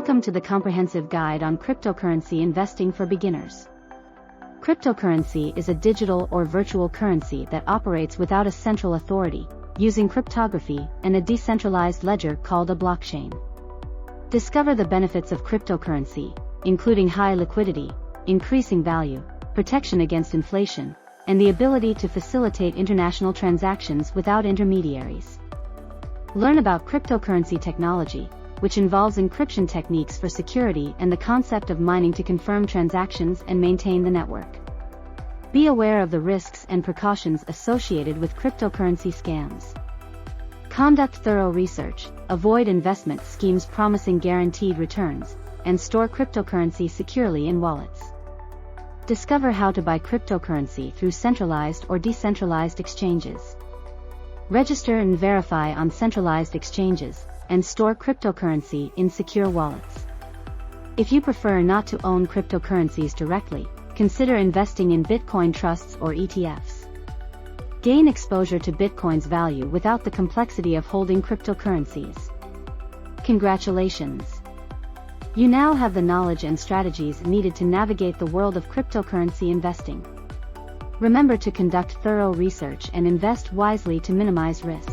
Welcome to the comprehensive guide on cryptocurrency investing for beginners. Cryptocurrency is a digital or virtual currency that operates without a central authority, using cryptography and a decentralized ledger called a blockchain. Discover the benefits of cryptocurrency, including high liquidity, increasing value, protection against inflation, and the ability to facilitate international transactions without intermediaries. Learn about cryptocurrency technology, which involves encryption techniques for security and the concept of mining to confirm transactions and maintain the network. Be aware of the risks and precautions associated with cryptocurrency scams. Conduct thorough research, avoid investment schemes promising guaranteed returns, and store cryptocurrency securely in wallets. Discover how to buy cryptocurrency through centralized or decentralized exchanges. Register and verify on centralized exchanges, and store cryptocurrency in secure wallets. If you prefer not to own cryptocurrencies directly, consider investing in Bitcoin trusts or ETFs. Gain exposure to Bitcoin's value without the complexity of holding cryptocurrencies. Congratulations! You now have the knowledge and strategies needed to navigate the world of cryptocurrency investing. Remember to conduct thorough research and invest wisely to minimize risk.